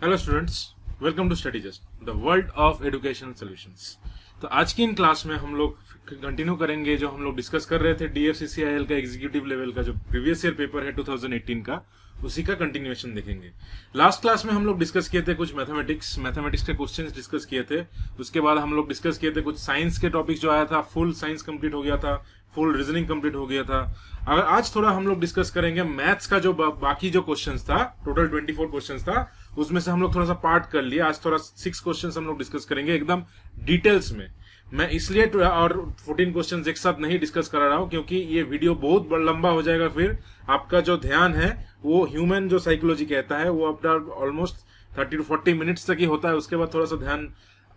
Hello students, welcome to study just the world of educational solutions. तो आज की in class में हम लोग कंटिन्यू करेंगे जो हम लोग डिस्कस कर रहे थे डीएफसीसीआईएल का एग्जीक्यूटिव लेवल का जो प्रीवियस ईयर पेपर है 2018 का, उसी का कंटिन्यूएशन देखेंगे। लास्ट क्लास में हम लोग डिस्कस किए थे कुछ मैथमेटिक्स के क्वेश्चंस डिस्कस किए थे। उसके बाद हम लोग डिस्कस किए थे कुछ साइंस के टॉपिक्स जो आया था, फुल साइंस कंप्लीट हो गया था, फुल रीजनिंग कंप्लीट हो गया था। अगर आज थोड़ा हम लोग डिस्कस करेंगे मैथ्स का जो बाकी जो क्वेश्चंस था, टोटल 24 क्वेश्चंस था, उसमें से हम लोग थोड़ा सा पार्ट कर लिया। आज थोड़ा 6 क्वेश्चंस हम लोग डिस्कस करेंगे एकदम डिटेल्स में। मैं इसलिए और 14 क्वेश्चंस एक साथ नहीं डिस्कस करा रहा हूं क्योंकि ये वीडियो बहुत लंबा हो जाएगा। फिर आपका जो ध्यान है वो ह्यूमन जो साइकोलॉजी कहता है वो अपना ऑलमोस्ट 30 to 40 मिनट्स तक ही होता है, उसके बाद थोड़ा सा ध्यान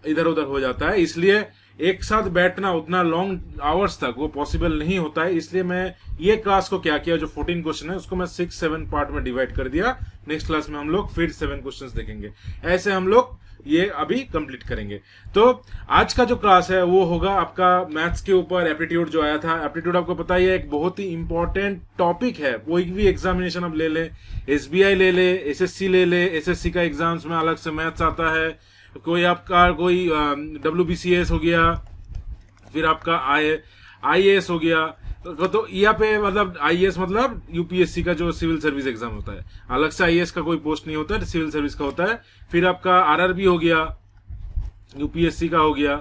इधर उधर हो जाता है। इसलिए एक साथ बैठना उतना लॉन्ग आवर्स तक वो पॉसिबल नहीं होता है। इसलिए मैं ये क्लास को क्या किया, जो 14 क्वेश्चन है उसको मैं 6-7 पार्ट में डिवाइड कर दिया। नेक्स्ट क्लास में हम लोग फिर 7 क्वेश्चंस देखेंगे। ऐसे हम लोग ये अभी कंप्लीट करेंगे। तो आज का जो क्लास है वो होगा आपका मैथ्स के ऊपर। एप्टीट्यूड जो आया था, एप्टीट्यूड आपको पता ही है एक बहुत ही इंपॉर्टेंट टॉपिक है। कोई भी एग्जामिनेशन आप ले ले, एसबीआई ले ले, एसएससी ले ले, एसएससी का एग्जाम्स में अलग से मैथ्स आता है। कोई आपका कोई डब्ल्यूबीसीएस हो गया, फिर आपका आईएएस हो गया। तो यहाँ पे मतलब आईएएस मतलब यूपीएससी का जो सिविल सर्विस एग्जाम होता है, अलग से आईएएस का कोई पोस्ट नहीं होता है, सिविल सर्विस का होता है। फिर आपका आरआरबी हो गया, यूपीएससी का हो गया।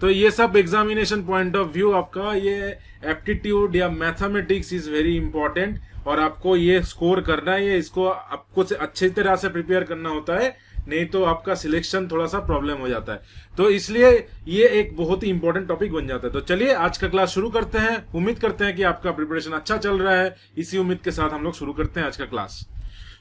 तो ये सब एग्जामिनेशन पॉइंट ऑफ व्यू आपका ये एप्टीट्यूड या मैथमेटिक्स इज वेरी इंपॉर्टेंट और आपको ये स्कोर करना है। इसको आपको अच्छी तरह से प्रिपेयर करना होता है, नहीं तो आपका सिलेक्शन थोड़ा सा प्रॉब्लम हो जाता है। तो इसलिए ये एक बहुत ही इंपॉर्टेंट टॉपिक बन जाता है। तो चलिए आज का क्लास शुरू करते हैं। उम्मीद करते हैं कि आपका प्रिपरेशन अच्छा चल रहा है। इसी उम्मीद के साथ हम लोग शुरू करते हैं आज का क्लास।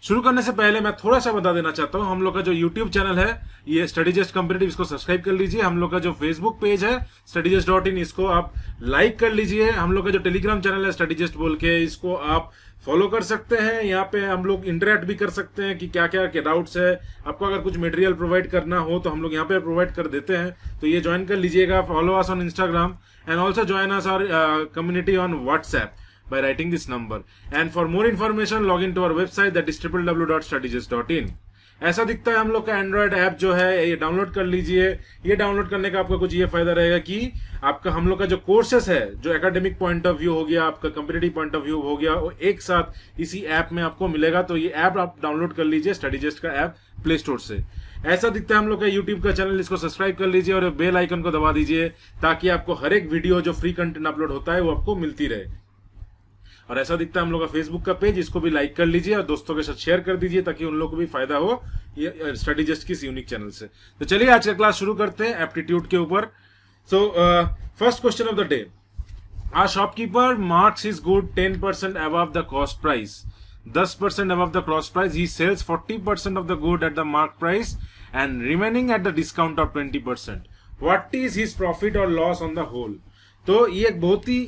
शुरू करने से पहले मैं थोड़ा सा बता देना चाहता हूं, हम लोग का जो यूट्यूब चैनल है ये स्टडी जस्ट कॉम्पिटिटिव, इसको सब्सक्राइब कर लीजिए। हम लोग का जो फेसबुक पेज है studyjust.in, इसको आप लाइक कर लीजिए। हम लोग का जो टेलीग्राम चैनल है स्टडी जस्ट बोल के, इसको आप फॉलो कर सकते हैं। यहाँ पे हम लोग इंटरेक्ट भी कर सकते हैं कि क्या क्या डाउट्स है। आपको अगर कुछ मटेरियल प्रोवाइड करना हो तो हम लोग यहाँ पे प्रोवाइड कर देते हैं, तो ये ज्वाइन कर लीजिएगा। Follow us on Instagram and also join us our community on WhatsApp by writing this number. And for more information log into our website that is www.studygist.in. ऐसा दिखता है हम लोग का एंड्रॉइड ऐप जो है, ये डाउनलोड कर लीजिए। ये डाउनलोड करने का आपका कुछ ये फायदा रहेगा कि आपका हम लोग का जो कोर्सेस है, जो एकेडमिक पॉइंट ऑफ व्यू हो गया, आपका कॉम्पिटिटिव पॉइंट ऑफ व्यू हो गया, वो एक साथ इसी ऐप में आपको मिलेगा। तो ये ऐप आप डाउनलोड कर लीजिए स्टडी जस्ट का ऐप प्ले स्टोर से। ऐसा दिखता है हम लोग का यूट्यूब का चैनल, इसको सब्सक्राइब कर लीजिए और बेल आइकन को दबा दीजिए ताकि आपको हर एक वीडियो जो फ्री कंटेंट अपलोड होता है वो आपको मिलती रहे। और ऐसा दिखता है हम लोग का फेसबुक का पेज, इसको भी लाइक कर लीजिए और दोस्तों के साथ शेयर कर दीजिए ताकि उन लोगों को भी फायदा हो ये स्टडी जस्ट की यूनिक चैनल से। तो चलिए आज का क्लास शुरू करते हैं एप्टीट्यूड के ऊपर। So first question of the day, a shopkeeper marks his good 10% above the cost price, 10% above the cost price. He sells 40% of the good at the mark price and remaining at the discount of 20%. What is his profit or loss on the whole? तो ये एक बहुत ही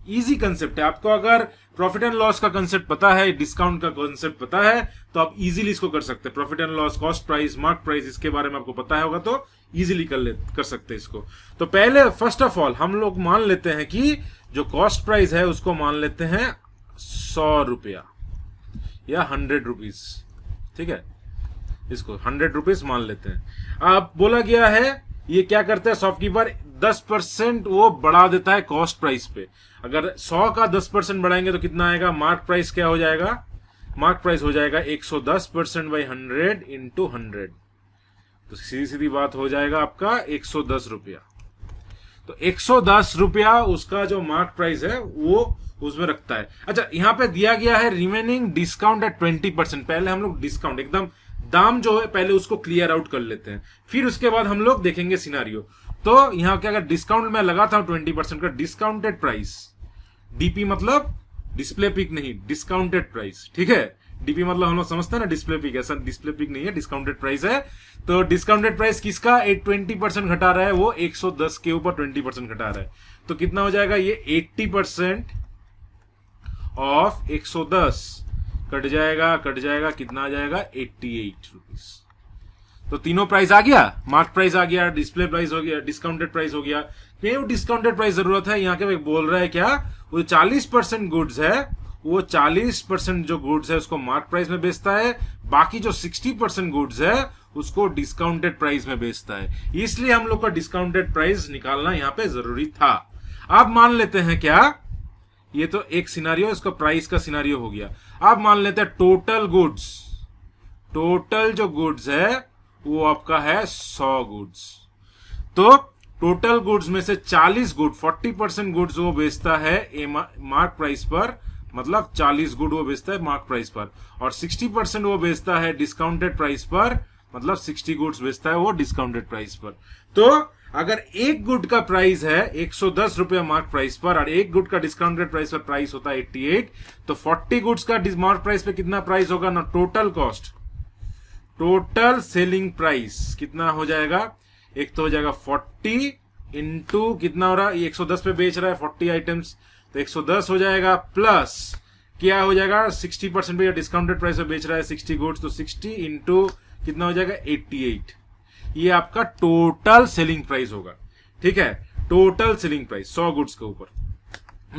easy concept है। आपको अगर profit and loss का concept पता है, डिस्काउंट का कंसेप्ट पता है, तो आप इजीली इसको कर सकते हैं। Profit and loss, cost price, mark price, इसके बारे में आपको पता है होगा तो इजीली कर सकते हैं इसको। तो पहले फर्स्ट ऑफ ऑल हम लोग मान लेते हैं कि जो कॉस्ट प्राइस है उसको मान लेते हैं 100 रुपया या 100 रुपीज। ठीक है, इसको 100 रुपीज मान लेते हैं। अब बोला गया है ये क्या करता है शॉपकीपर, 10% वो बढ़ा देता है कॉस्ट प्राइस पे। अगर 100 का 10% बढ़ाएंगे तो कितना आएगा, मार्क प्राइस क्या हो जाएगा, मार्क प्राइस हो जाएगा 110% बाई 100 इंटू 100। तो सीधी बात हो जाएगा आपका 110 रुपया। तो 110 रुपया उसका जो मार्क प्राइस है वो उसमें रखता है। अच्छा, यहां पे दिया गया है रिमेनिंग डिस्काउंट एट 20%। पहले हम लोग डिस्काउंट एकदम दाम जो है पहले उसको क्लियर आउट कर लेते हैं, फिर उसके बाद हम लोग देखेंगे सिनारियो। तो यहां क्या, अगर डिस्काउंट में लगाता हूं 20% का, डिस्काउंटेड प्राइस, डीपी मतलब डिस्प्ले पिक नहीं, डिस्काउंटेड प्राइस। ठीक है, डीपी मतलब हम लोग समझते हैं ना डिस्प्ले पिक, ऐसा डिस्प्ले पिक नहीं है, डिस्काउंटेड प्राइस है। तो डिस्काउंटेड प्राइस किसका 20% घटा रहा है, वो 110 के ऊपर 20% घटा रहा है। तो कितना हो जाएगा, ये 80% ऑफ 110 कट जाएगा कितना आ जाएगा, 88 रुपीज। तो तीनों प्राइस आ गया, मार्क प्राइस आ गया, डिस्प्ले प्राइस हो गया, डिस्काउंटेड प्राइस हो गया। क्यों डिस्काउंटेड प्राइस जरूरत है, यहाँ के बोल रहा है क्या, वो 40% गुड्स है वो 40% जो गुड्स है उसको मार्क प्राइस में बेचता है, बाकी जो 60% गुड्स है उसको डिस्काउंटेड प्राइस में बेचता है। इसलिए हम लोग का डिस्काउंटेड प्राइस निकालना यहाँ पे जरूरी था। अब मान लेते हैं क्या, ये तो एक सिनारियो, इसका प्राइस का सिनारियो हो गया। अब मान लेते हैं टोटल गुड्स, टोटल जो गुड्स है वो आपका है 100 गुड्स। तो टोटल गुड्स में से 40 गुड, 40% गुड्स वो बेचता है मार्क प्राइस पर, मतलब 40 गुड वो बेचता है मार्क प्राइस पर, और 60% वो बेचता है डिस्काउंटेड प्राइस पर, मतलब 60 गुड्स बेचता है वो डिस्काउंटेड प्राइस पर। तो अगर एक गुड का प्राइस है 110 रुपया मार्क प्राइस पर और एक गुड का डिस्काउंटेड प्राइस पर प्राइस होता है 88, तो 40 गुड्स का मार्क प्राइस पे कितना प्राइस होगा ना, total cost, total selling price कितना हो जाएगा, एक तो हो जाएगा 40 इंटू कितना हो रहा है, 110 पे बेच रहा है 40 आइटम्स, तो 110 हो जाएगा, प्लस क्या हो जाएगा 60% पे या डिस्काउंटेड प्राइस पे बेच रहा है 60 गुड्स, तो 60 इंटू कितना हो जाएगा 88। ये आपका टोटल सेलिंग प्राइस होगा। ठीक है, टोटल सेलिंग प्राइस 100 गुड्स के ऊपर।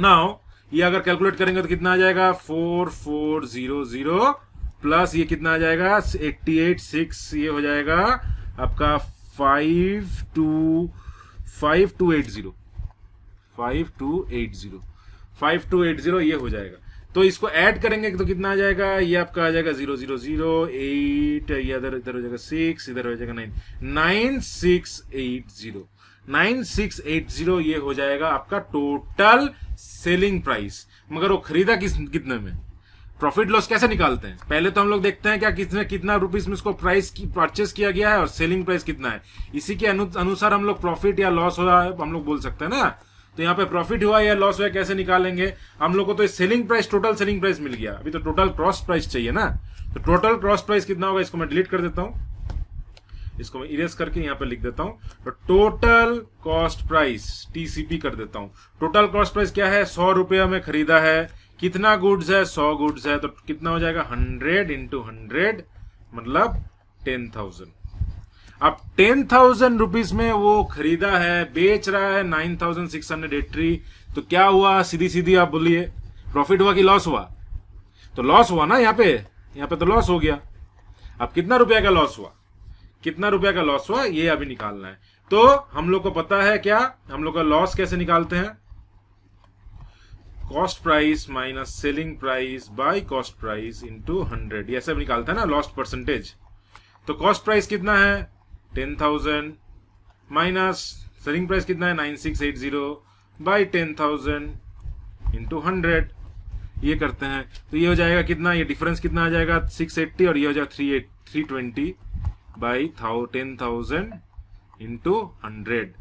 नाउ ये अगर कैलकुलेट करेंगे तो कितना आ जाएगा 4400 प्लस ये कितना आ जाएगा 88,6, ये हो जाएगा आपका 5280 ये हो जाएगा। तो इसको ऐड करेंगे तो कितना आ जाएगा, ये आपका आ जाएगा 0008, ये इधर हो जाएगा 6, इधर हो जाएगा 9, 9680 ये हो जाएगा आपका टोटल सेलिंग प्राइस। मगर वो खरीदा कितने में, प्रॉफिट लॉस कैसे निकालते हैं, पहले तो हम लोग देखते हैं क्या कितना रुपीस में इसको प्राइस की परचेस किया गया है और सेलिंग प्राइस कितना है, इसी के अनुसार हम लोग प्रॉफिट या लॉस हुआ है हम लोग बोल सकते हैं ना। तो यहाँ पे प्रॉफिट हुआ या लॉस हुआ कैसे निकालेंगे हम लोग को, तो selling price total selling price मिल गया, अभी तो टोटल कॉस्ट प्राइस चाहिए ना। तो टोटल कॉस्ट प्राइस कितना होगा, इसको मैं डिलीट कर देता हूं, इसको मैं इरेज करके यहाँ पे लिख देता हूं। तो टोटल कॉस्ट प्राइस टीसीपी कर देता हूं। टोटल कॉस्ट प्राइस क्या है, 100 रुपया में खरीदा है, कितना गुड्स है 100 गुड्स है, तो कितना हो जाएगा 100 इंटू 100 मतलब 10,000। अब 10,000 रुपीज में वो खरीदा है, बेच रहा है 9,680, तो क्या हुआ, सीधी सीधी आप बोलिए प्रॉफिट हुआ कि लॉस हुआ, तो लॉस हुआ ना, यहाँ पे तो लॉस हो गया। अब कितना रुपया का लॉस हुआ, कितना रुपया का लॉस हुआ ये अभी निकालना है। तो हम लोग को पता है क्या, हम लोग का लॉस कैसे निकालते हैं, cost price minus selling price by cost price into 100, ये ऐसे निकालता है ना लॉस्ट परसेंटेज। तो कॉस्ट प्राइस कितना है 10,000 माइनस सेलिंग प्राइस कितना है 9680 बाय 10,000 इंटू 100, ये करते हैं तो ये हो जाएगा कितना, ये डिफरेंस कितना आ जाएगा 680 और ये हो जाएगा 320 बाई 10,000 इंटू 100।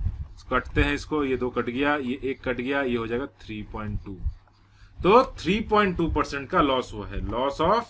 कटते हैं इसको, ये 2 कट गया, ये 1 कट गया, ये हो जाएगा 3.2। तो 3.2% का लॉस हुआ है, लॉस ऑफ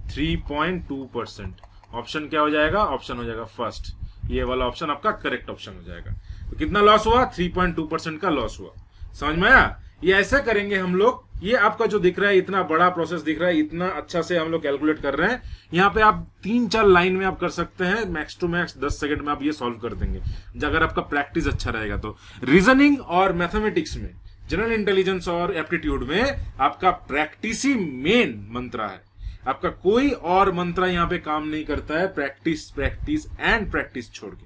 3.2%। ऑप्शन क्या हो जाएगा, ऑप्शन हो जाएगा फर्स्ट, ये वाला ऑप्शन आपका करेक्ट ऑप्शन हो जाएगा। तो कितना लॉस हुआ 3.2% का लॉस हुआ, समझ में आया। ये ऐसा करेंगे हम लोग, ये आपका जो दिख रहा है इतना बड़ा प्रोसेस दिख रहा है, इतना अच्छा से हम लोग कैलकुलेट कर रहे हैं। यहाँ पे आप 3-4 लाइन में आप कर सकते हैं, मैक्स टू मैक्स 10 सेकंड में आप ये सॉल्व कर देंगे अगर आपका प्रैक्टिस अच्छा रहेगा। तो रीजनिंग और मैथमेटिक्स में, जनरल इंटेलिजेंस और एप्टीट्यूड में आपका प्रैक्टिस ही मेन मंत्र है, आपका कोई और मंत्र यहाँ पे काम नहीं करता है, प्रैक्टिस प्रैक्टिस एंड प्रैक्टिस छोड़ के।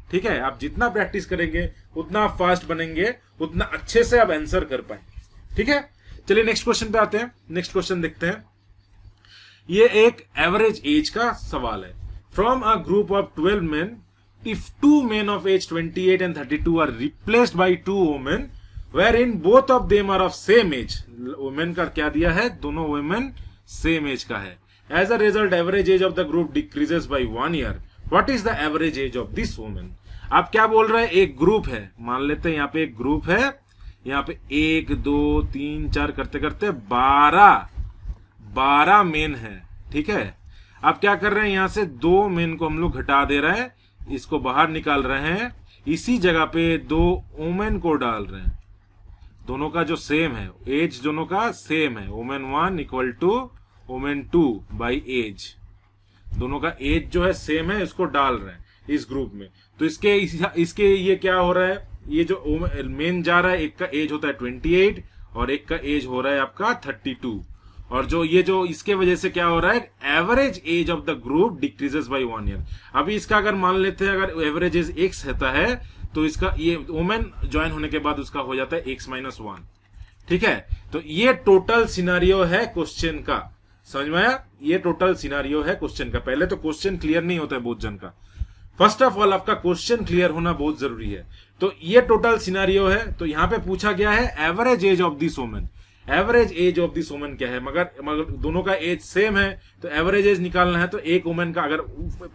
ठीक है, आप जितना प्रैक्टिस करेंगे उतना फास्ट बनेंगे, उतना अच्छे से आप आंसर कर पाएंगे। ठीक है, चलिए नेक्स्ट क्वेश्चन पे आते हैं। नेक्स्ट क्वेश्चन देखते हैं, ये एक एवरेज एज का सवाल है। From a group of 12 men, if 2 men of age 28 and 32 are replaced by 2 women wherein both of them are of same age, women का क्या दिया है, दोनों women same age का है। As a result, average age of the group decreases by 1 year. What is the average age of this woman? आप क्या बोल रहे हैं, एक ग्रुप है, मान लेते हैं यहाँ पे एक ग्रुप है, यहाँ पे 1 2 3 4 करते करते 12 मेन है। ठीक है, आप क्या कर रहे हैं, यहाँ से 2 मेन को हम लोग घटा दे रहे हैं, इसको बाहर निकाल रहे हैं, इसी जगह पे 2 वुमेन को डाल रहे हैं, दोनों का जो सेम है, एज दोनों का सेम है, women 1 equal to women 2 by age, दोनों का एज जो है सेम है, इसको डाल रहे हैं इस ग्रुप में। तो इसके ये क्या हो रहा है, ये जो मेन जा रहा है, एक का एज होता है 28 और एक का एज हो रहा है आपका 32। और जो इसके वजह से क्या हो रहा है, average age of the group decreases by 1 year. अभी इसका अगर मान लेते हैं, अगर एवरेज एज x रहता है तो इसका ये वुमेन ज्वाइन होने के बाद उसका हो जाता है x-1। ठीक है, तो ये टोटल सिनारियो है क्वेश्चन का। समझ में आया? ये टोटल सिनारियो है क्वेश्चन का। पहले तो क्वेश्चन क्लियर नहीं होता है बहुत जन का। फर्स्ट ऑफ ऑल आपका क्वेश्चन क्लियर होना बहुत जरूरी है। तो ये टोटल सिनारियो है। तो यहां पे पूछा गया है average age of this women. Average age of this women क्या है? मगर दोनों का एज सेम है तो एवरेज एज निकालना है। तो एक वुमेन का, अगर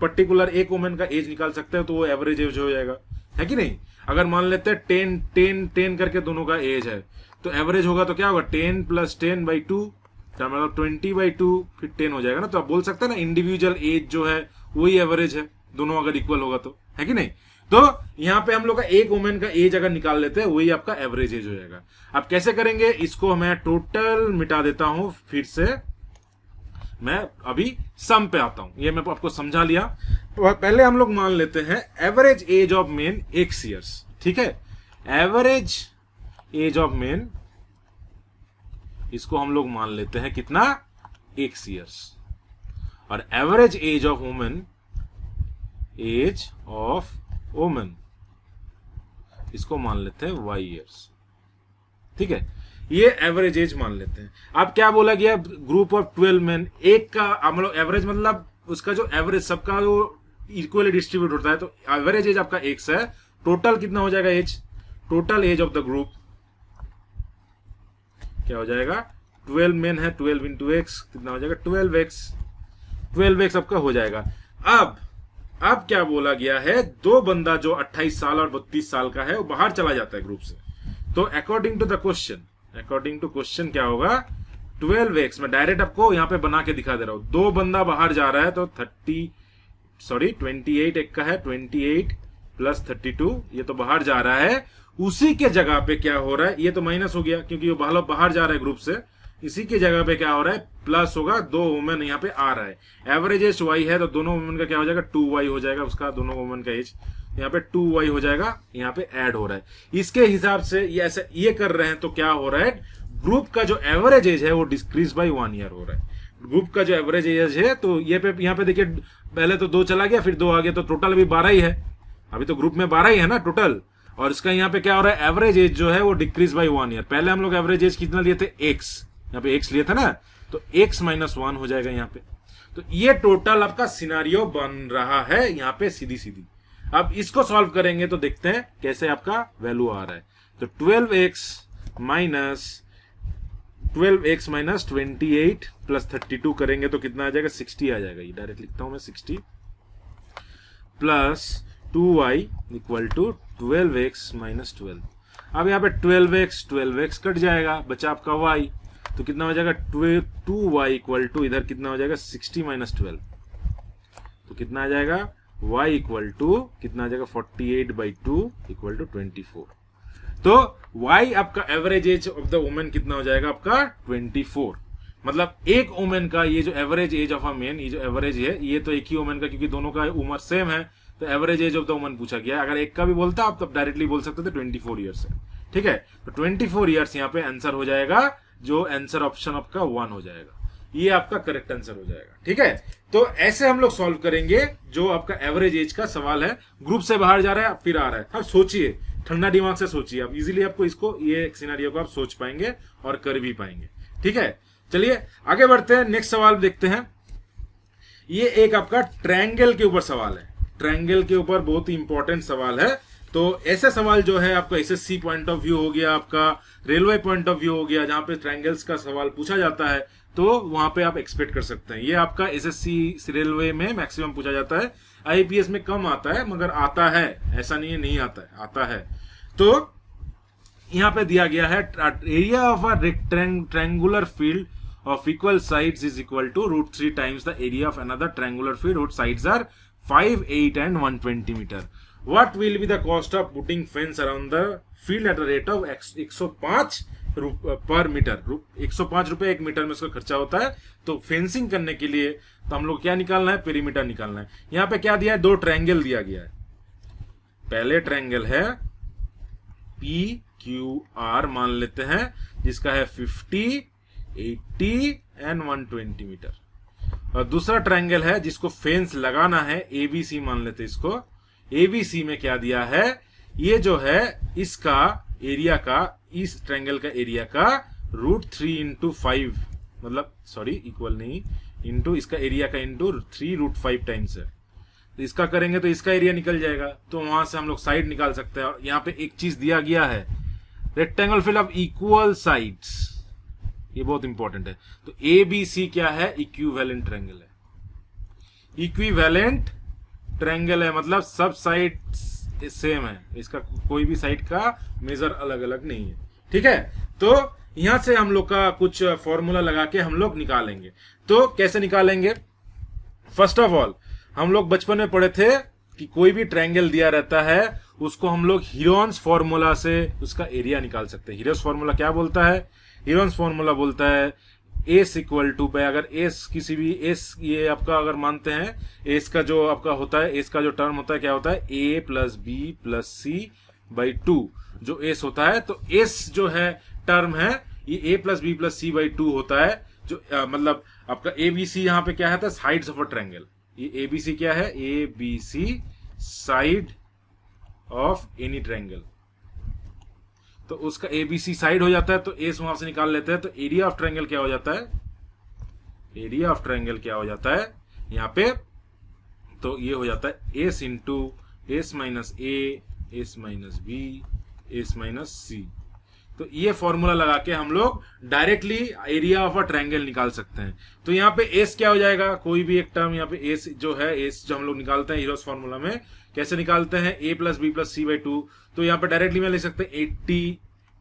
पर्टिकुलर एक वुमेन का एज निकाल सकते हैं तो वो एवरेज एज हो जाएगा, है कि नहीं? अगर मान लेते हैं 10 करके दोनों का एज है तो एवरेज होगा तो क्या होगा, 10 + 10/2, मतलब 20/2, फिर 10 हो जाएगा ना। तो आप बोल सकते हैं ना इंडिविजुअल एज जो है वही एवरेज है, दोनों अगर इक्वल होगा तो, है कि नहीं? तो यहां पे हम लोग का एक वुमेन का एज अगर निकाल लेते हैं वही आपका एवरेज एज हो जाएगा। अब कैसे करेंगे इसको? मैं टोटल मिटा देता हूं, फिर से मैं अभी सम पे आता हूं। ये मैं आपको समझा लिया। पहले हम लोग मान लेते हैं average age of main x years. ठीक है, एवरेज एज ऑफ मेन, इसको हम लोग मान लेते हैं कितना, x ईयर्स। और average age of women, age of women, इसको मान लेते हैं y ईयर्स। ठीक है, ये एवरेज एज मान लेते हैं। अब क्या बोला गया, ग्रुप ऑफ 12 मेन, एक का मतलब एवरेज, मतलब उसका जो एवरेज सबका जो इक्वली डिस्ट्रीब्यूट होता है। तो एवरेज एज आपका x है, टोटल कितना हो जाएगा age, total age of the group क्या हो जाएगा, 12 मेन है, 12 × x कितना हो जाएगा, 12x आपका हो जाएगा। अब क्या बोला गया है, दो बंदा जो 28 साल और 32 साल का है वो बाहर चला जाता है ग्रुप से। तो अकॉर्डिंग टू क्वेश्चन क्या होगा, 12x, मैं डायरेक्ट आपको यहां पे बना के दिखा दे रहा हूं। दो बंदा बाहर जा रहा है तो 28 एक का है, 28 + 32, ये तो बाहर जा रहा है। उसी के जगह पे क्या हो रहा है, ये तो माइनस हो गया क्योंकि वो बाहर जा रहा है ग्रुप से। इसी के जगह पे क्या हो रहा है, प्लस होगा, दो वुमेन यहाँ पे आ रहा है। एवरेज एज y है तो दोनों वुमेन का क्या हो जाएगा, 2y हो जाएगा उसका, दोनों वुमेन का एज यहाँ पे 2y हो जाएगा, यहाँ पे ऐड हो रहा है। इसके हिसाब से ये ऐसे ये कर रहे हैं तो क्या हो रहा है, ग्रुप का जो एवरेज एज है वो डिक्रीज बाय 1 ईयर हो रहा है। ग्रुप का जो एवरेज एज है, तो ये पे यहाँ पे देखिए, पहले तो 2 चला गया, फिर 2 आ गया, तो टोटल अभी 12 ही है। अभी तो ग्रुप में 12 ही है ना टोटल। और इसका यहाँ पे क्या हो रहा है, एवरेज एज जो है वो डिक्रीज बाय 1 ईयर। पहले हम लोग एवरेज एज कितना लिए थे, x, यहाँ पे x लिए था ना, तो x-1 हो जाएगा यहाँ पे। तो ये टोटल आपका सिनारियो बन रहा है यहाँ पे सीधी। अब इसको सॉल्व करेंगे तो देखते हैं कैसे आपका वैल्यू आ रहा है। तो 12x - 28 + 32 करेंगे तो कितना आ जाएगा, 60 आ जाएगा। ये डायरेक्ट लिखता हूं मैं, 60 + 2y = 12x - 12। अब यहाँ पे 12x कट जाएगा, बचा आपका y, तो कितना हो जाएगा, 2y = इधर कितना हो जाएगा, 60 - 12, तो कितना आ जाएगा, y = कितना आ जाएगा, 48/2 = 24। तो y आपका average age of the women कितना हो जाएगा आपका, 24। मतलब एक वुमेन का ये जो average age of a man, ये जो एवरेज है, ये तो एक ही वुमेन का, क्योंकि दोनों का उम्र सेम है, तो average age of the woman पूछा गया। अगर एक का भी बोलता आप तब डायरेक्टली बोल सकते थे 24 ईयर्स है। ठीक है, तो 24 ईयर्स यहाँ पे आंसर हो जाएगा, जो आंसर ऑप्शन आपका 1 हो जाएगा। ये आपका करेक्ट आंसर हो जाएगा। ठीक है, तो ऐसे हम लोग सॉल्व करेंगे जो आपका एवरेज एज का सवाल है। ग्रुप से बाहर जा रहा है फिर आ रहा है। अब सोचिए, ठंडा दिमाग से सोचिए, आप इजीली आपको इसको, ये सिनेरियो को आप सोच पाएंगे और कर भी पाएंगे। ठीक है, चलिए आगे बढ़ते हैं, नेक्स्ट सवाल देखते हैं। ये एक आपका ट्रायंगल के ऊपर सवाल है। ट्रायंगल के ऊपर बहुत ही इंपॉर्टेंट सवाल है। तो ऐसे सवाल जो है आपका एसएससी पॉइंट ऑफ व्यू हो गया, आपका रेलवे पॉइंट ऑफ व्यू हो गया, जहां पे ट्रायंगल्स का सवाल पूछा जाता है, तो वहां पे आप एक्सपेक्ट कर सकते हैं। ये आपका एसएससी रेलवे में मैक्सिमम पूछा जाता है, आईपीएस में कम आता है, मगर आता है, ऐसा नहीं है नहीं आता है, आता है। तो यहां पे दिया गया है, area of a triangular field of equal sides is equal to √3 times the area of another triangular field whose sides are 5, 8 and 120 meter. What will be the cost of putting fence around the field at a rate of 105 पर metre? 105 रुपए 1 metre में उसका खर्चा होता है। तो fencing करने के लिए तो हम लोग क्या निकालना है, पेरीमीटर निकालना है। यहाँ पे क्या दिया है, 2 ट्रायंगल दिया गया है। पहले ट्रायंगल है PQR मान लेते हैं, जिसका है 50, 80 एंड 120 मीटर। और दूसरा ट्रायंगल है जिसको फेंस लगाना है, एबीसी मान लेते इसको। एबीसी में क्या दिया है, ये जो है इसका एरिया का, इस ट्रायंगल का एरिया का √3 इंटू 5, मतलब सॉरी इक्वल नहीं, इंटू इसका एरिया का इंटू 3√5 टाइम्स है। तो इसका करेंगे तो इसका एरिया निकल जाएगा, तो वहां से हम लोग साइड निकाल सकते हैं। और यहाँ पे एक चीज दिया गया है, rectangle fill of equal sides, ये बहुत इंपॉर्टेंट है। तो ए बी सी क्या है, इक्विवेलेंट ट्रायंगल है। इक्विवेलेंट ट्रायंगल है मतलब सब साइड सेम है, इसका कोई भी साइड का मेजर अलग अलग नहीं है। ठीक है, तो यहां से हम लोग का कुछ फॉर्मूला लगा के हम लोग निकालेंगे। तो कैसे निकालेंगे, फर्स्ट ऑफ ऑल हम लोग बचपन में पढ़े थे कि कोई भी ट्रायंगल दिया रहता है उसको हम लोग हीरोन्स फॉर्मूला से उसका एरिया निकाल सकते हैं। हीरोन्स फॉर्मूला क्या बोलता है, हीरोन्स फॉर्मूला बोलता है एस इक्वल टू पे, अगर एस किसी भी एस, ये आपका अगर मानते हैं एस का जो आपका होता है, एस का जो टर्म होता है क्या होता है, A plus B plus C by 2 जो एस होता है। तो एस जो है टर्म है ये A plus B plus C by 2 होता है, जो मतलब आपका ए बी सी यहाँ पे क्या है, साइड्स ऑफ अ ट्रायंगल। ये ए बी सी क्या है, A B C side of any triangle. तो उसका एबीसी साइड हो जाता है, तो एस वहां से निकाल लेते हैं। तो एरिया ऑफ ट्रायंगल क्या हो जाता है, एरिया ऑफ ट्रायंगल क्या हो जाता है यहां पे, तो ये हो जाता है S into S minus A, S minus B, S minus C. तो ये फॉर्मूला लगा के हम लोग directly area of a triangle निकाल सकते हैं। तो यहाँ पे एस क्या हो जाएगा, कोई भी एक टर्म यहाँ पे एस जो है, एस जो हम लोग निकालते हैं हीरोस फॉर्मूला में, कैसे निकालते हैं, A plus B plus C by 2। तो यहाँ पे डायरेक्टली मैं लिख सकते हैं 80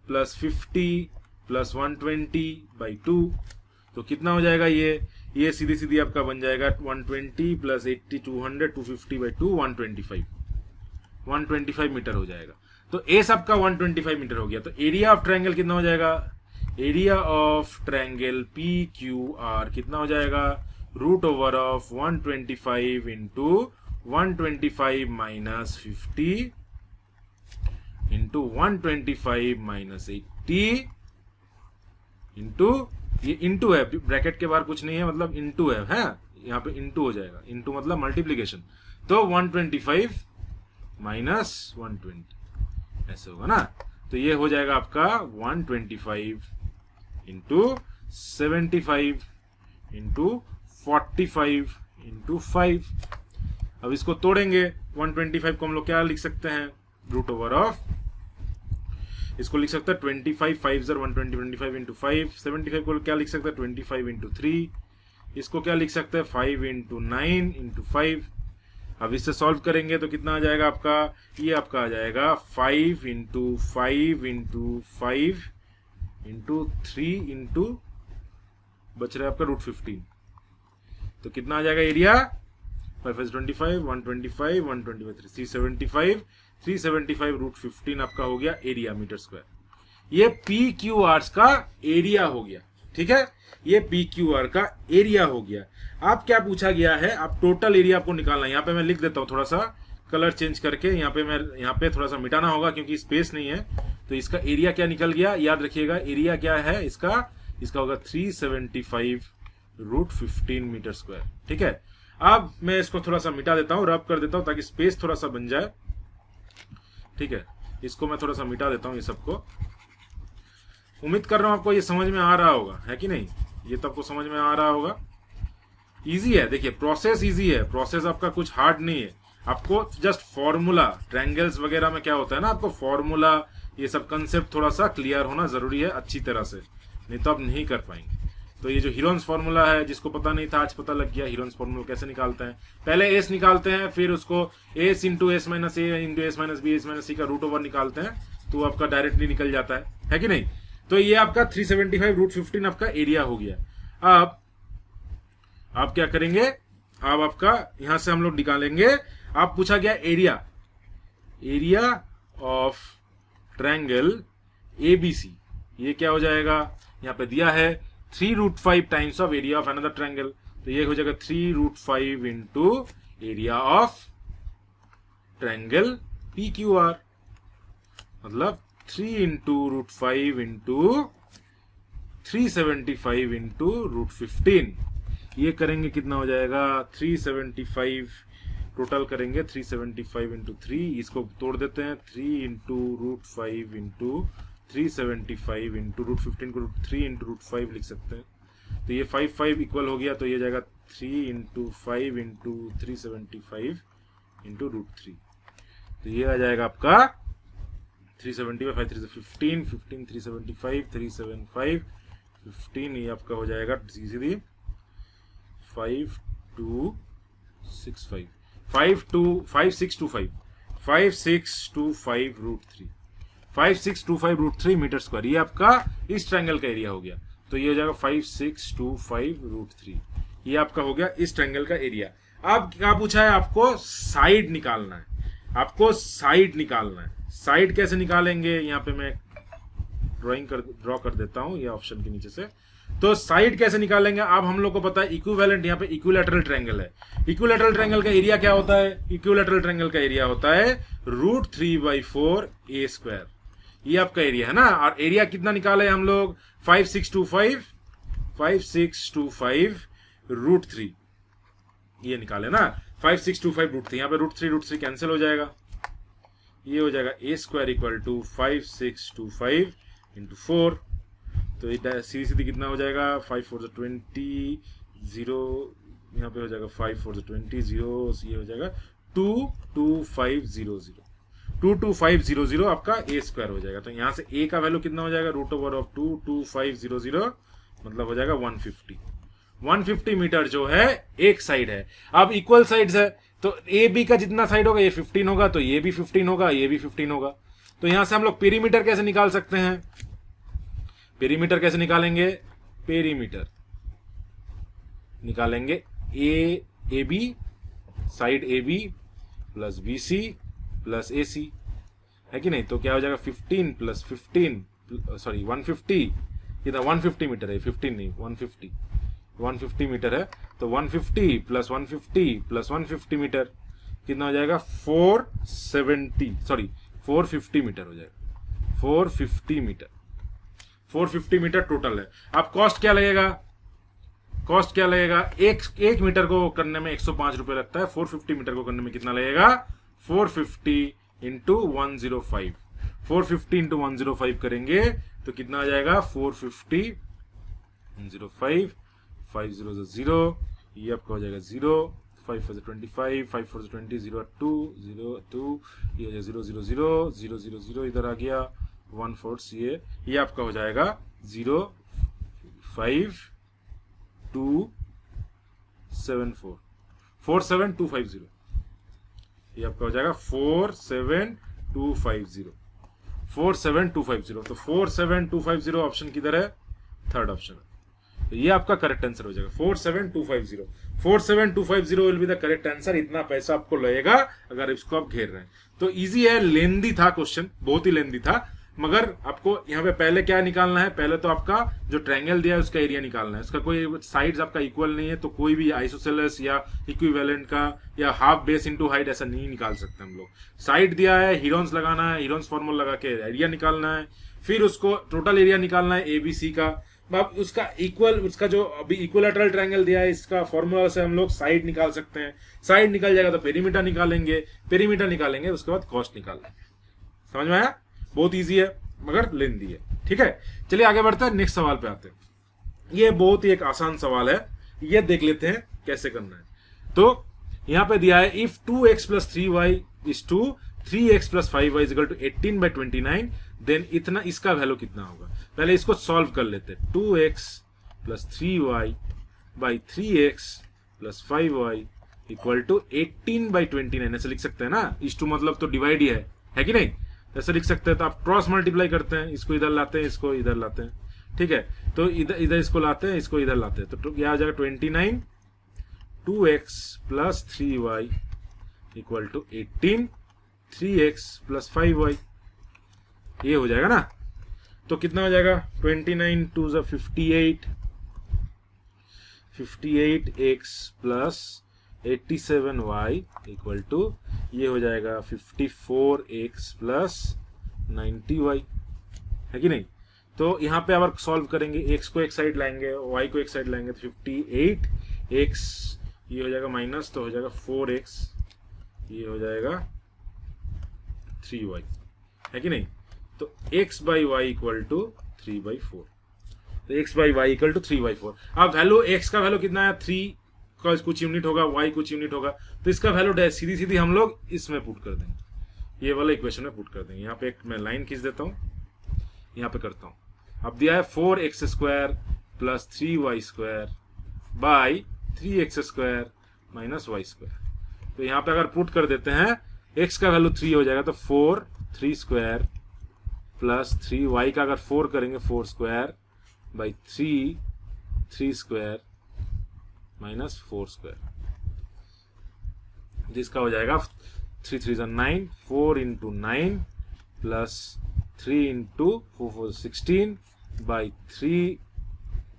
प्लस 50 प्लस 120 बाई 2। तो कितना हो जाएगा, ये सीधी सीधी आपका बन जाएगा 120 प्लस 80 200 250 बाई 2 125 मीटर हो जाएगा। तो ए सबका 125 मीटर हो गया। तो एरिया ऑफ ट्रायंगल कितना हो जाएगा, area of triangle P Q R कितना हो जाएगा, root over of 125 into 125 minus 50 into 125 minus 80 into, ये इंटू है, ब्रैकेट के बाहर कुछ नहीं है, मतलब इंटू है, यहाँ पे इंटू हो जाएगा, इंटू मतलब मल्टीप्लीकेशन। तो 125 माइनस 120 ऐसे होगा ना। तो ये हो जाएगा आपका 125 इंटू 75 इंटू 45 इंटू 5। अब इसको तोड़ेंगे, 125 को हम लोग क्या लिख सकते हैं, रूट ओवर ऑफ, इसको लिख सकते हैं 25 5 जर 125 इंटू 5। 75 को क्या लिख सकते हैं 25 इंटू 3। इसको क्या लिख सकते हैं 5 इंटू 9 इंटू 5। अब इससे सॉल्व करेंगे तो कितना आ जाएगा आपका, ये आपका आ जाएगा 5 इंटू 5 इंटू 5 इंटू 3 इंटू बच रहा है आपका √15। तो कितना आ जाएगा एरिया, 5 is 25 125 125 375 √15 आपका हो गया एरिया मीटर स्क्वायर। ये पी क्यू आर का एरिया हो गया। ठीक है, ये पी क्यू आर का एरिया हो गया। आप क्या पूछा गया है, आप टोटल एरिया आपको निकालना है। यहाँ पे मैं लिख देता हूँ थोड़ा सा कलर चेंज करके, यहाँ पे थोड़ा सा मिटाना होगा क्योंकि स्पेस नहीं है। तो इसका एरिया क्या निकल गया, याद रखिएगा एरिया क्या है इसका होगा 375 √15 मीटर स्क्वायर। ठीक है, अब मैं इसको थोड़ा सा मिटा देता हूँ, रब कर देता हूँ ताकि स्पेस थोड़ा सा बन जाए। ठीक है, इसको मैं थोड़ा सा मिटा देता हूँ ये सबको। उम्मीद कर रहा हूँ आपको ये समझ में आ रहा होगा, है कि नहीं, ये तो आपको समझ में आ रहा होगा। इजी है, देखिए प्रोसेस इजी है, प्रोसेस आपका कुछ हार्ड नहीं है। आपको जस्ट फॉर्मूला, ट्रायंगल्स वगैरह में क्या होता है ना, आपको फॉर्मूला ये सब कंसेप्ट थोड़ा सा क्लियर होना जरूरी है अच्छी तरह से, नहीं तो आप नहीं कर पाएंगे। तो ये जो हीरोन्स फॉर्मूला है, जिसको पता नहीं था आज पता लग गया। हीरोन्स फॉर्मूला कैसे निकालते हैं, पहले एस निकालते हैं, फिर उसको S into S minus A into S minus B S minus C का रूट ओवर निकालते हैं, तो आपका डायरेक्टली निकल जाता है कि नहीं। तो ये आपका 375 √15 आपका एरिया हो गया। अब आप क्या करेंगे, अब आपका यहां से हम लोग निकालेंगे, आप पूछा गया एरिया ऑफ ट्रायंगल एबीसी, ये क्या हो जाएगा, यहाँ पे दिया है 3√5 times of area of another triangle. तो ये हो जाएगा 3√5 into area of triangle P Q are, मतलब 3 इंटू √5 इंटू 375 इंटू रूट 15। ये करेंगे कितना हो जाएगा 375, टोटल करेंगे 375 इंटू 3, इसको तोड़ देते हैं 3 into root 5 into 375 into root 15 को 3 इंटू रूट 5 लिख सकते हैं। तो ये 5 इक्वल हो गया, तो ये जाएगा 3 इंटू 5 इंटू 375 इंटू रूट 3। तो ये आ जाएगा आपका 375, 5 3 15, 15 375, 375 15, ये आपका हो जाएगा सीधी 5265 5625 रूट 3, 5625 रूट 3 मीटर स्क्वायर। ये आपका इस ट्रायंगल का एरिया हो गया। तो ये हो जाएगा 5625 रूट 3, ये आपका हो गया इस ट्रायंगल का एरिया। अब क्या पूछा है, आपको साइड निकालना है, आपको साइड निकालना है। साइड कैसे निकालेंगे, यहाँ पे मैं ड्रॉ कर देता हूं ये ऑप्शन के नीचे से। तो साइड कैसे निकालेंगे, अब हम लोग को पता है इक्विवेलेंट, यहाँ पे इक्विलैटरल ट्रायंगल है। इक्विलैटरल ट्रायंगल का एरिया क्या होता है, इक्विलैटरल ट्रायंगल का एरिया होता है रूट 3/4 ए स्क्वायर। ये आपका एरिया है ना। और एरिया कितना निकाले हम लोग 5625 रूट 3, ये निकाले ना 5625 रूट 3। यहाँ पे रूट 3 कैंसिल हो जाएगा, ये हो जाएगा ए स्क्वायर इक्वल टू 5625 इंटू 4। तो सीधी सीधी कितना हो जाएगा 5 4 20, 0 यहाँ पे हो जाएगा 5 4 20, 0 ये हो जाएगा 22500, 22500 आपका ए स्क्वायर हो जाएगा। तो यहाँ से ए का वैल्यू कितना हो जाएगा रूट ओवर ऑफ 22500, मतलब हो जाएगा 150 मीटर जो है एक साइड है। अब इक्वल साइड्स है, तो ए बी का जितना साइड होगा ये 15 होगा, तो ये भी 15 होगा, ये भी 15 होगा। तो यहां से हम लोग पेरीमीटर कैसे निकाल सकते हैं, पेरीमीटर कैसे निकालेंगे, पेरीमीटर निकालेंगे A B, side A B plus B C plus A C, है कि नहीं। तो क्या हो जाएगा 15 प्लस 15, सॉरी 150, ये 150 मीटर है, 15 नहीं 150 मीटर है। तो 150 प्लस 150 प्लस 150 मीटर कितना हो जाएगा 450 मीटर हो जाएगा, 450 मीटर टोटल है। अब कॉस्ट क्या लगेगा, कॉस्ट क्या लगेगा, एक मीटर को करने में 105 रुपए लगता है, 450 मीटर को करने में कितना लगेगा 450 इंटू 105, 450 इंटू 105 करेंगे तो कितना आ जाएगा 450 105, 5 0 0, ये आपका हो जाएगा 0, 5 4 25, 5 4 20, 0 2 0 2, ये हो जाएगा 0 0 0 0 0 0, इधर आ गया 1 4, ये आपका हो जाएगा 0 5 2 7 4 47250, ये आपका हो जाएगा 47250, 47250। तो 47250 ऑप्शन किधर है, थर्ड ऑप्शन है। तो ये आपका करेक्ट आंसर हो जाएगा 47250, 47250 will be the correct answer. इतना पैसा आपको लगेगा अगर इसको आप घेर रहे हैं। तो इजी है, लेंदी था क्वेश्चन, बहुत ही लेंदी था, मगर आपको यहाँ पे पहले क्या निकालना है, पहले तो आपका जो ट्रायंगल दिया है उसका एरिया निकालना है। उसका कोई साइड्स आपका इक्वल नहीं है तो कोई भी आइसोसेलेस या इक्विवेलेंट का या हाफ बेस इनटू हाइट ऐसा नहीं निकाल सकते हम लोग। साइड दिया है, हीरोन्स लगाना है, हीरोन्स फॉर्मूला लगा के एरिया निकालना है, फिर उसको टोटल एरिया निकालना है एबीसी का। अब उसका इक्वल, उसका जो अभी इक्विलैटरल ट्रायंगल दिया है इसका फॉर्मूला से हम लोग साइड निकाल सकते हैं। साइड निकल जाएगा तो पेरीमीटर निकालेंगे, पेरीमीटर निकालेंगे उसके बाद कॉस्ट निकाल लेंगे। समझ में आया, बहुत इजी है मगर लेंदी है। ठीक है, चलिए आगे बढ़ते हैं, नेक्स्ट सवाल पे आते हैं। ये बहुत ही एक आसान सवाल है, ये देख लेते हैं कैसे करना है। तो यहां पे दिया है if 2x plus 3y is to 3x plus 5y is equal to 18/29, then इतना इसका वैल्यू कितना होगा। पहले इसको सॉल्व कर लेते हैं। 2x plus 3y by 3x plus 5y equal to 18/29 ऐसे लिख सकते हैं ना। इस टू मतलब तो डिवाइड ही है कि नहीं, ऐसे लिख सकते हैं। तो आप क्रॉस मल्टीप्लाई करते हैं, इसको इधर लाते हैं, इसको इधर लाते हैं, ठीक है। तो इधर इसको लाते हैं, इसको इधर लाते हैं, तो क्या आ जाएगा 29, 2x plus 3y equal to 18, 3x plus 5y, ये हो जाएगा ना। तो कितना हो जाएगा 29 2 58, 58x plus 87y equal to ये हो जाएगा 54x प्लस 90y, है कि नहीं। तो यहाँ पे अगर सॉल्व करेंगे, एक्स को एक साइड लाएंगे, वाई को एक साइड लाएंगे, तो 58 एक्स ये हो जाएगा माइनस, तो हो जाएगा 4x, ये हो जाएगा 3y, है कि नहीं। तो x by Y equal to 3/4, तो x by Y equal to 3/4। अब वैल्यू x का वैल्यू कितना है, 3 का कुछ यूनिट होगा, y कुछ यूनिट होगा, तो इसका वैल्यू सीधी सीधी हम लोग इसमें पुट कर देंगे, ये वाला इक्वेशन में पुट कर देंगे। यहाँ पे एक मैं लाइन खींच देता हूँ, यहाँ पे करता हूँ। अब दिया है 4x² plus 3y² by 3x² minus y²। तो यहाँ पे अगर पुट कर देते हैं, x का वैल्यू 3 हो जाएगा, तो 4 3² प्लस 3y का अगर 4 करेंगे 4² बाई 3² माइनस 4², जिसका हो जाएगा 3 3 9, 4 इंटू 9 प्लस 3 इंटू 4 4 16 बाई 3,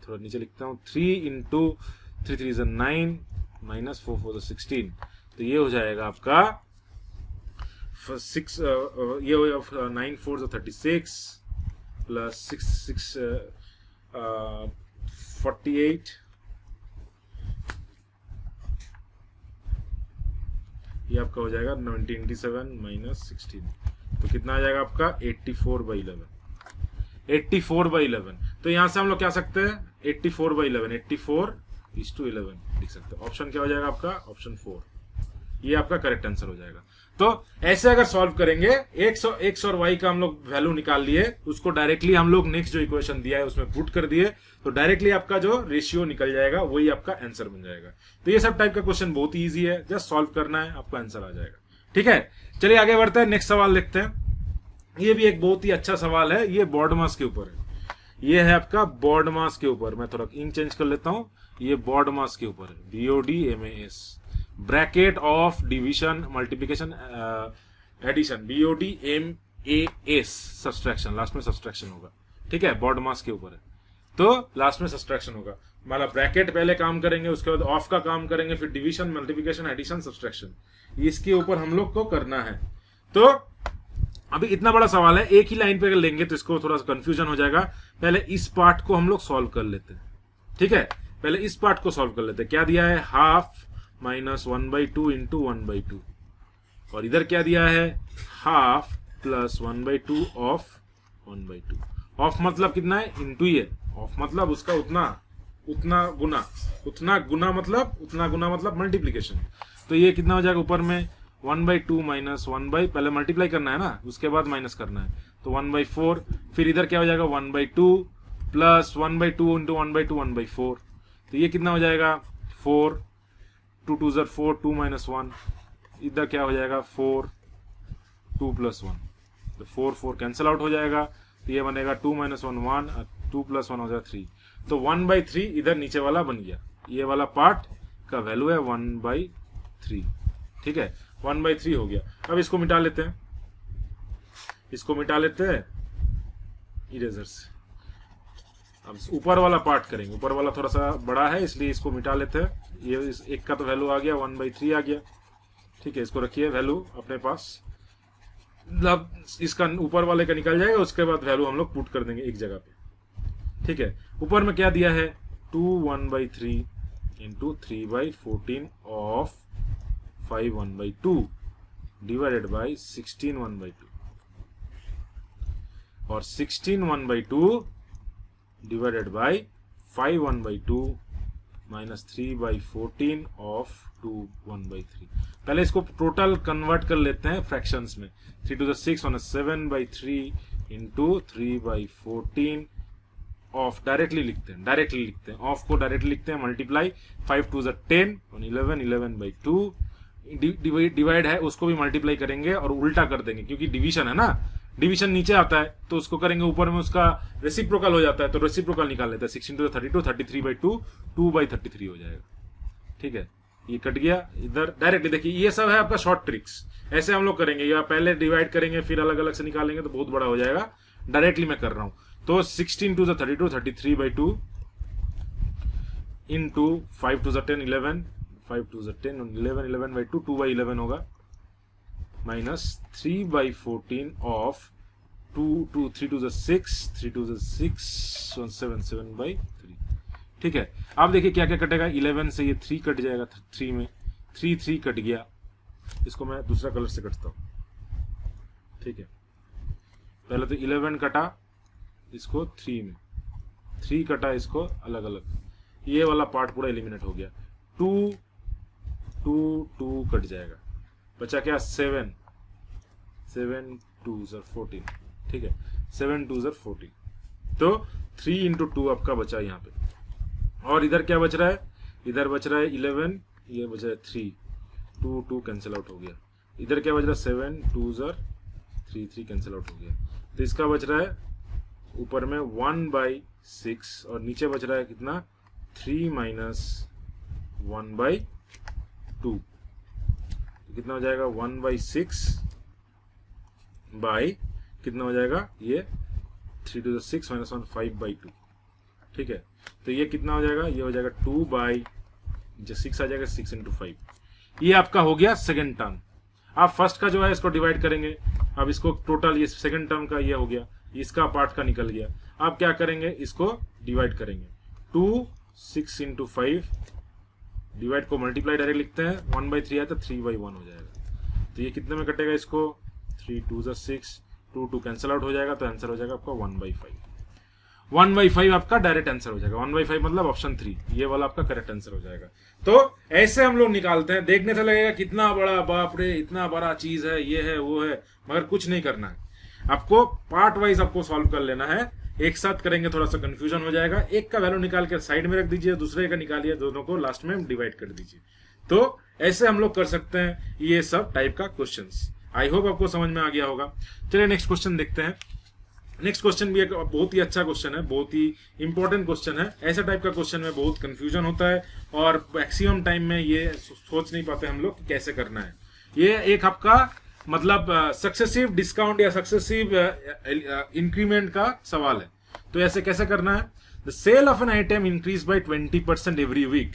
थोड़ा नीचे लिखता हूँ, 3 इंटू 3 3 9 माइनस 4 4 16। तो ये हो जाएगा आपका 6, ये हो जाएगा 9 4 36 प्लस 6 6 48, ये आपका हो जाएगा 97 माइनस 16, तो कितना आ जाएगा आपका 84/11, 84/11। तो यहां से हम लोग क्या सकते हैं, 84/11, 84:11 लिख सकते हैं। ऑप्शन क्या हो जाएगा आपका, ऑप्शन 4, ये आपका करेक्ट आंसर हो जाएगा। तो ऐसे अगर सॉल्व करेंगे, x और y का हम लोग वैल्यू निकाल लिए, उसको डायरेक्टली हम लोग नेक्स्ट जो इक्वेशन दिया है उसमें पुट कर दिए, तो डायरेक्टली आपका जो रेशियो निकल जाएगा वही आपका आंसर बन जाएगा। तो ये सब टाइप का क्वेश्चन बहुत ही ईजी है, जस्ट सॉल्व करना है, आपका आंसर आ जाएगा। ठीक है, चलिए आगे बढ़ते हैं, नेक्स्ट सवाल देखते हैं। ये भी एक बहुत ही अच्छा सवाल है, ये बॉड मास के ऊपर है। ये है आपका बॉड मास के ऊपर, मैं थोड़ा इंक चेंज कर लेता हूं, ये बॉड मास के ऊपर है, BODMAS, bracket of division multiplication addition, BODMAS, subtraction, last में सब्सट्रैक्शन होगा। ठीक है, बॉड मास के ऊपर है तो लास्ट में सब्सट्रैक्शन होगा, मतलब ब्रैकेट पहले काम करेंगे, उसके बाद ऑफ का काम करेंगे, फिर डिवीजन मल्टीप्लिकेशन एडिशन सब्सट्रैक्शन, इसके ऊपर हम लोग को करना है। तो अभी इतना बड़ा सवाल है, एक ही लाइन पे अगर लेंगे तो इसको थोड़ा सा कंफ्यूजन हो जाएगा। पहले इस पार्ट को हम लोग सॉल्व कर लेते हैं। ठीक है, पहले इस पार्ट को सॉल्व कर लेते हैं। क्या दिया है, हाफ माइनस 1/2 इंटू 1/2, और इधर क्या दिया है, हाफ प्लस 1/2 ऑफ 1/2। ऑफ मतलब कितना है, इंटू ही है, ऑफ मतलब उसका उतना गुना मतलब मल्टीप्लीकेशन। तो ये कितना हो जाएगा, ऊपर में 1/2 माइनस 1 पहले मल्टीप्लाई करना है ना, उसके बाद माइनस करना है, तो 1/4। फिर इधर क्या हो जाएगा, 1/2 प्लस 1/2 इंटू 1/2 1/4, तो ये कितना हो जाएगा, 4, 2 2 ज़र 4, 2 माइनस 1, इधर क्या हो जाएगा 4, 2 प्लस 1, तो 4 4 कैंसिल आउट हो जाएगा, तो ये बनेगा 2 माइनस 1 1, 2 प्लस 1 हो जाएगा 3, तो 1/3 इधर नीचे वाला बन गया, ये वाला पार्ट का वैल्यू है 1/3। ठीक है, 1/3 हो गया। अब इसको मिटा लेते हैं, इरेजर से। अब ऊपर वाला पार्ट करेंगे, ऊपर वाला थोड़ा सा बड़ा है इसलिए इसको मिटा लेते हैं। ये इस एक का तो वैल्यू आ गया, 1/3 आ गया। ठीक है, इसको रखिए वैल्यू अपने पास, मतलब इसका ऊपर वाले का निकल जाएगा, उसके बाद वैल्यू हम लोग पुट कर देंगे एक जगह पे। ठीक है, ऊपर में क्या दिया है, 2 1/3 इंटू 3/14 ऑफ 5 1/2 डिवाइडेड बाई 16 1/2, और 16 1/2 डिवाइडेड बाई 5 1/2 माइनस 3/14 ऑफ 2 1/3। पहले इसको टोटल कन्वर्ट कर लेते हैं फ्रैक्शंस में, 3 to the 6 on a 7/3 into 3/14 of, directly लिखते हैं, ऑफ को डायरेक्टली लिखते हैं, मल्टीप्लाई 5 2 the 10 on 11 11/2, डिवाइड है उसको भी मल्टीप्लाई करेंगे और उल्टा कर देंगे, क्योंकि डिवीजन है ना, डिवीजन नीचे आता है तो उसको करेंगे ऊपर में, उसका रेसिप्रोकल हो जाता है, तो रेसिप्रोकल निकाल लेते हैं, 16 to the 32 33/2 2/33 हो जाएगा। ठीक है, ये कट गया इधर, डायरेक्टली देखिए ये सब है आपका शॉर्ट ट्रिक्स, ऐसे हम लोग करेंगे, या पहले डिवाइड करेंगे फिर अलग अलग से निकालेंगे तो बहुत बड़ा हो जाएगा, डायरेक्टली मैं कर रहा हूं। तो 16 to the 32 33/2 into 5 to the 10 11, 5 to the 10 11 11/2 2/11 होगा, माइनस 3/14 ऑफ 2 3 2 6 3 2 6 177/3। ठीक है, आप देखिए क्या क्या कटेगा। 11 से ये 3 कट जाएगा, 3 में 3 कट गया। इसको मैं दूसरा कलर से कटता हूँ। ठीक है, पहले तो 11 कटा, इसको 3 में 3 कटा, इसको अलग अलग, ये वाला पार्ट पूरा एलिमिनेट हो गया। 2 2 2 कट जाएगा, बचा क्या 7 7 2 14। ठीक है, 7 2 14, तो 3 इंटू 2 आपका बचा यहाँ पे। और इधर क्या बच रहा है, इधर बच रहा है 11, ये बच रहा है 3, 2 2 कैंसिल आउट हो गया। इधर क्या बच रहा है 7 2 3 3 कैंसिल आउट हो गया। तो इसका बच रहा है ऊपर में 1/6 और नीचे बच रहा है कितना 3 माइनस 1/2। कितना हो जाएगा 1/6 बाई कितना हो जाएगा ये 3 to the 6 माइनस 1 5/2। ठीक है, तो ये कितना हो जाएगा, ये हो जाएगा 2/6 आ जाएगा 6 into 5। ये आपका हो गया सेकंड टर्म। आप फर्स्ट का जो है इसको डिवाइड करेंगे। अब इसको टोटल, ये सेकंड टर्म का ये हो गया, इसका पार्ट का निकल गया। आप क्या करेंगे, इसको डिवाइड करेंगे। 2 6 into 5 डिवाइड को मल्टीप्लाई डायरेक्ट लिखते हैं, 1/3 आया तो 3/1 हो जाएगा। तो ये कितने में कटेगा, इसको 3 2 6 2 2 कैंसिल आउट हो जाएगा। तो आंसर हो जाएगा आपका 1/5। 1/5 आपका डायरेक्ट आंसर हो जाएगा। 1/5 मतलब ऑप्शन 3, ये वाला आपका करेक्ट आंसर हो जाएगा। तो ऐसे हम लोग निकालते हैं। देखने से लगेगा कितना बड़ा, बाप रे इतना बड़ा चीज है, ये है वो है, मगर कुछ नहीं करना है। आपको पार्ट वाइज आपको सॉल्व कर लेना है। एक साथ करेंगे थोड़ा सा कंफ्यूजन हो जाएगा। एक का वैल्यू निकाल के साइड में रख दीजिए, दूसरे का निकालिए, दोनों को लास्ट में डिवाइड कर दीजिए। तो ऐसे हम लोग कर सकते हैं ये सब टाइप का क्वेश्चंस। आई होप आपको समझ में आ गया होगा। चलिए नेक्स्ट क्वेश्चन देखते हैं। नेक्स्ट क्वेश्चन भी एक बहुत ही अच्छा क्वेश्चन है, बहुत ही इंपॉर्टेंट क्वेश्चन है। ऐसे टाइप का क्वेश्चन में बहुत कंफ्यूजन होता है और मैक्सिमम टाइम में ये सोच नहीं पाते हम लोग कि कैसे करना है। ये एक आपका मतलब सक्सेसिव डिस्काउंट या सक्सेसिव इंक्रीमेंट का सवाल है। तो ऐसे कैसे करना है, the sale of an item increase by 20% every week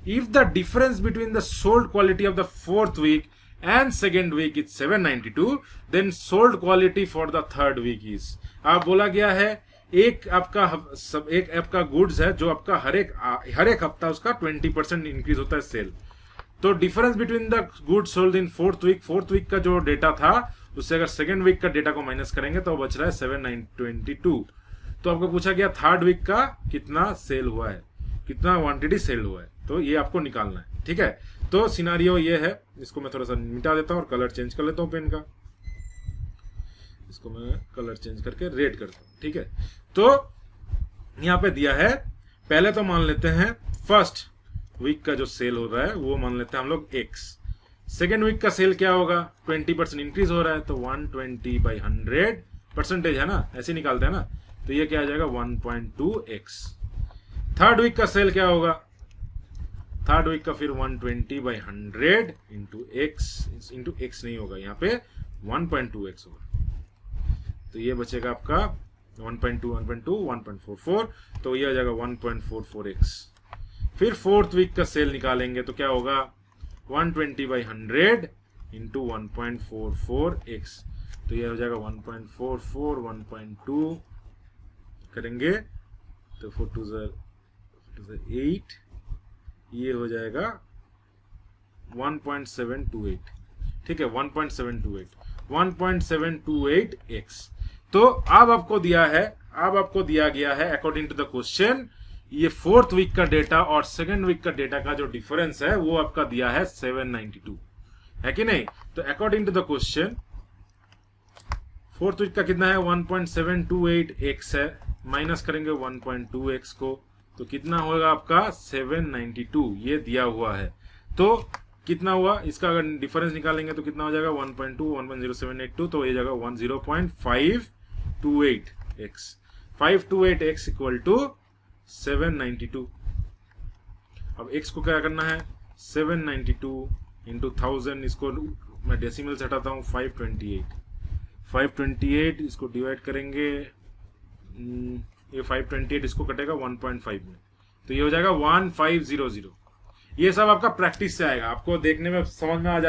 if the difference between the sold quality of the 4th week and second week is 792, then sold quality for the 3rd week is। आप बोला गया है एक आपका goods है जो आपका हर एक हफ्ता उसका 20% इंक्रीज होता है सेल। तो difference between the goods sold in 4th week का जो डेटा था उससे अगर सेकेंड वीक का डेटा को माइनस करेंगे तो बच रहा है 722। तो आपको पूछा गया 3rd वीक का कितना सेल हुआ है, कितना क्वांटिटी सेल हुआ है, तो ये आपको निकालना है। ठीक है, तो सिनारियो ये है। इसको मैं थोड़ा सा मिटा देता हूँ और कलर चेंज कर लेता हूँ पेन का। इसको मैं कलर चेंज करके रेड करता हूँ। ठीक है, तो यहाँ पे दिया है, पहले तो मान लेते हैं फर्स्ट वीक का जो सेल हो रहा है वो मान लेते हैं हम लोग x। सेकेंड वीक का सेल क्या होगा, 20% इंक्रीज हो रहा है तो 120/100 परसेंटेज है ना, ऐसे निकालते हैं ना। तो ये क्या आ जाएगा 1.2x। थर्ड वीक का सेल क्या होगा, थर्ड वीक का फिर 120/100 इंटू x नहीं होगा, यहाँ पे 1.2x होगा। तो ये बचेगा आपका 1.2 1.44, तो ये आ जाएगा 1.44x। फिर 4th वीक का सेल निकालेंगे तो क्या होगा 120/100 इंटू 1.44x। तो ये हो जाएगा 1.44 1.2 करेंगे तो 4 2 8, ये हो जाएगा 1.728। ठीक है, 1.728x। तो अब आपको दिया गया है अकॉर्डिंग टू द क्वेश्चन, ये 4th वीक का डेटा और सेकेंड वीक का डेटा का जो डिफरेंस है वो आपका दिया है 792, है कि नहीं। तो according to the question 4th week का कितना है 1.728x है, माइनस करेंगे 1.2x को तो कितना होगा आपका 792, ये दिया हुआ है। तो कितना हुआ, इसका अगर डिफरेंस निकालेंगे तो कितना हो जाएगा 1.2 1.0782, तो ये जाएगा 0.528x। 528x equal to 792। अब x को क्या करना है 792 इंटू 1000, इसको मैं डेसिमल से हटाता हूँ 528 इसको डिवाइड करेंगे, ये 528 इसको कटेगा 1.5 में, तो ये हो जाएगा 1500। ये सब आपका प्रैक्टिस से आएगा, आपको देखने में समझ में आ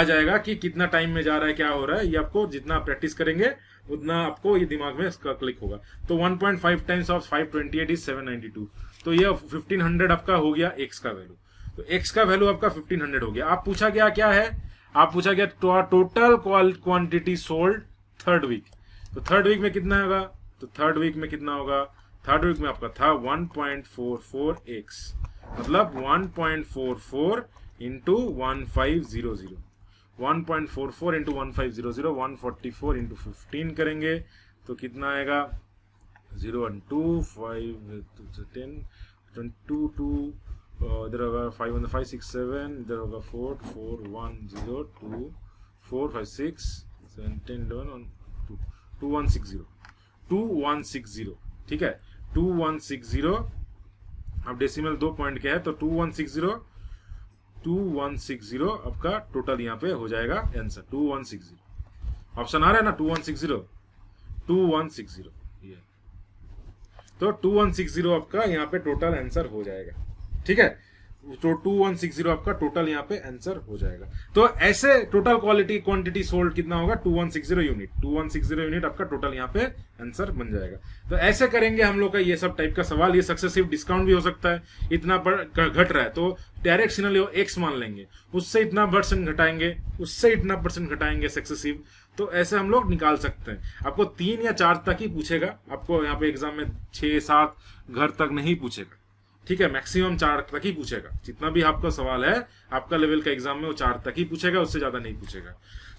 जाएगा कि कितना टाइम में जा रहा है, क्या हो रहा है। ये आपको जितना प्रैक्टिस करेंगे उतना आपको ये दिमाग में इसका क्लिक होगा। तो 1.5 टाइम्स ऑफ 528 इज 792। तो ये 1500 आपका हो गया एक्स का वैल्यू। तो एक्स का वैल्यू आपका 1500 हो गया। आप पूछा गया क्या है, आप पूछा गया total quantity sold third week. तो थर्ड वीक में कितना होगा, तो थर्ड वीक में कितना होगा, थर्ड वीक में आपका था 1.44x, मतलब 1.44 इंटू 1500, 1.44 इंटू 1500, 144 इंटू 15 करेंगे तो कितना आएगा, 0 1 2 5 10 22 2, इधर होगा 5 1 5 6 7, इधर होगा 4 4 1 0 2 4 5 6 7 10 11 2 2160, 2160, ठीक है 2160। अब डेसिमल 2 पॉइंट के है तो 2160 आपका टोटल यहाँ पे हो जाएगा आंसर 2160। ऑप्शन आ रहा है ना 2160 ये, तो 2160 आपका यहाँ पे टोटल आंसर हो जाएगा, ठीक है। तो 2160 आपका टोटल यहाँ पे आंसर हो जाएगा। तो ऐसे टोटल क्वांटिटी सोल्ड कितना होगा, 2160 यूनिट, 2160 यूनिट आपका टोटल यहाँ पे आंसर बन जाएगा। तो ऐसे करेंगे हम लोग का ये सब टाइप का सवाल। ये सक्सेसिव डिस्काउंट भी हो सकता है, इतना घट रहा है तो डायरेक्ट सिनेरियो एक्स मान लेंगे, उससे इतना परसेंट घटाएंगे, उससे इतना परसेंट घटाएंगे सक्सेसिव। तो ऐसे हम लोग निकाल सकते हैं। आपको 3 या 4 तक ही पूछेगा, आपको यहाँ पे एग्जाम में 6-7 घर तक नहीं पूछेगा, ठीक है। मैक्सिमम 4 तक ही पूछेगा। जितना भी आपका सवाल है आपका लेवल का एग्जाम में वो 4 तक ही पूछेगा, उससे ज्यादा नहीं पूछेगा।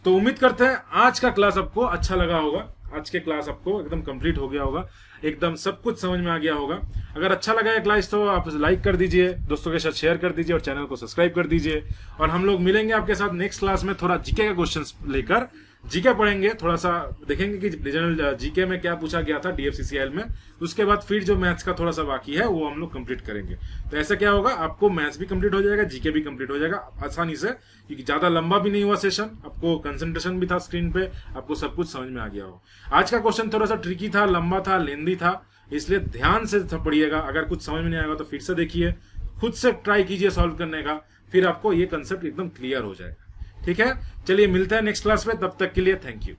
तो उम्मीद करते हैं आज का क्लास आपको अच्छा लगा होगा, आज के क्लास आपको एकदम कंप्लीट हो गया होगा, एकदम सब कुछ समझ में आ गया होगा। अगर अच्छा लगा है क्लास तो आप लाइक कर दीजिए, दोस्तों के साथ शेयर कर दीजिए और चैनल को सब्सक्राइब कर दीजिए। और हम लोग मिलेंगे आपके साथ नेक्स्ट क्लास में, थोड़ा जीके का क्वेश्चन लेकर। जीके पढ़ेंगे, थोड़ा सा देखेंगे कि रीजनल जीके में क्या पूछा गया था डीएफसीसीआईएल में। उसके बाद फिर जो मैथ्स का थोड़ा सा बाकी है वो हम लोग कंप्लीट करेंगे। तो ऐसा क्या होगा, आपको मैथ्स भी कंप्लीट हो जाएगा, जीके भी कंप्लीट हो जाएगा आसानी से, क्योंकि ज्यादा लंबा भी नहीं हुआ सेशन, आपको कंसंट्रेशन भी था स्क्रीन पे, आपको सब कुछ समझ में आ गया हो। आज का क्वेश्चन थोड़ा सा ट्रिकी था, लंबा था, लेंदी था, इसलिए ध्यान से पढ़िएगा। अगर कुछ समझ में नहीं आएगा तो फिर से देखिए, खुद से ट्राई कीजिए सॉल्व करने का, फिर आपको ये कंसेप्ट एकदम क्लियर हो जाएगा, ठीक है। चलिए मिलते हैं नेक्स्ट क्लास में, तब तक के लिए थैंक यू।